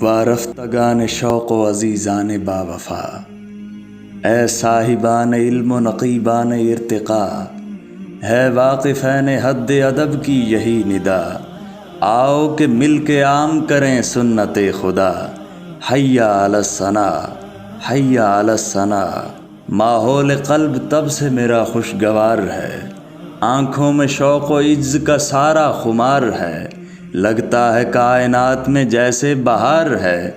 وارفتگان شوق و عزیزان با وفا، اے صاحبان علم و نقیبان ارتقا، ہے واقفین حد ادب کی یہی ندا، آؤ کہ مل کے عام کریں سنت خدا، حیا علی الثنا، حیا علی الثنا۔ ماحول قلب تب سے میرا خوشگوار ہے، آنکھوں میں شوق و عجز کا سارا خمار ہے، لگتا ہے کائنات میں جیسے بہار ہے،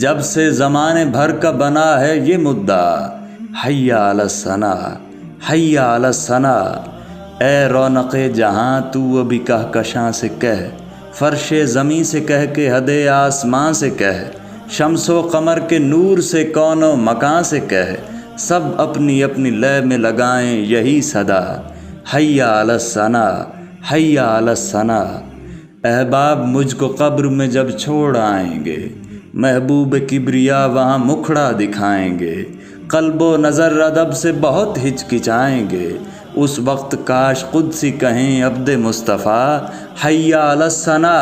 جب سے زمانے بھر کا بنا ہے یہ مدعا، حیا علی الثنا، حیا علی الثنا۔ اے رونق جہاں تو ابھی کہکشاں سے کہہ، فرش زمیں سے کہہ کے حد آسماں سے کہہ، شمس و قمر کے نور سے کون و مکاں سے کہہ، سب اپنی اپنی لے میں لگائیں یہی صدا، حیا علی الثنا، حیا علی الثنا۔ احباب مجھ کو قبر میں جب چھوڑ آئیں گے، محبوب کبریا وہاں مکھڑا دکھائیں گے، قلب و نظر ادب سے بہت ہچکچائیں گے، اس وقت کاش قدسی کہیں عبد مصطفیٰ، حیا علی الثنا،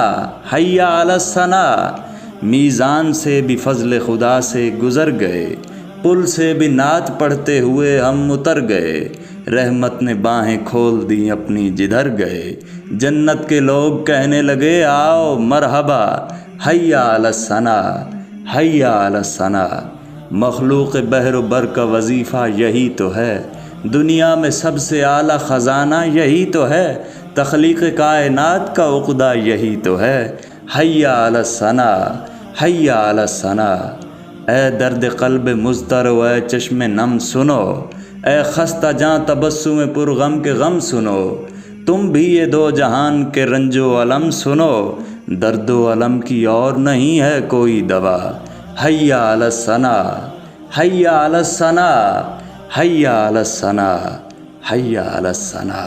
حیا علی الثنا۔ میزان سے بھی فضل خدا سے گزر گئے، پل سے بھی نعت پڑھتے ہوئے ہم اتر گئے، رحمت نے باہیں کھول دیں اپنی جدھر گئے، جنت کے لوگ کہنے لگے آؤ مرحبا، حیا علی الثنا، حیا علی الثنا۔ مخلوق بحر و بر کا وظیفہ یہی تو ہے، دنیا میں سب سے اعلیٰ خزانہ یہی تو ہے، تخلیق کائنات کا عقدہ یہی تو ہے، حیا علی الثنا، حیا علی الثنا۔ اے درد قلب مضطرب اے چشم نم سنو، اے خستہ جاں تبسم پرغم کے غم سنو، تم بھی یہ دو جہان کے رنج و الم سنو، درد و الم کی اور نہیں ہے کوئی دوا، حیا علی الثنا، حیا علی الثنا، حیا علی الثنا، حیا علی الثنا۔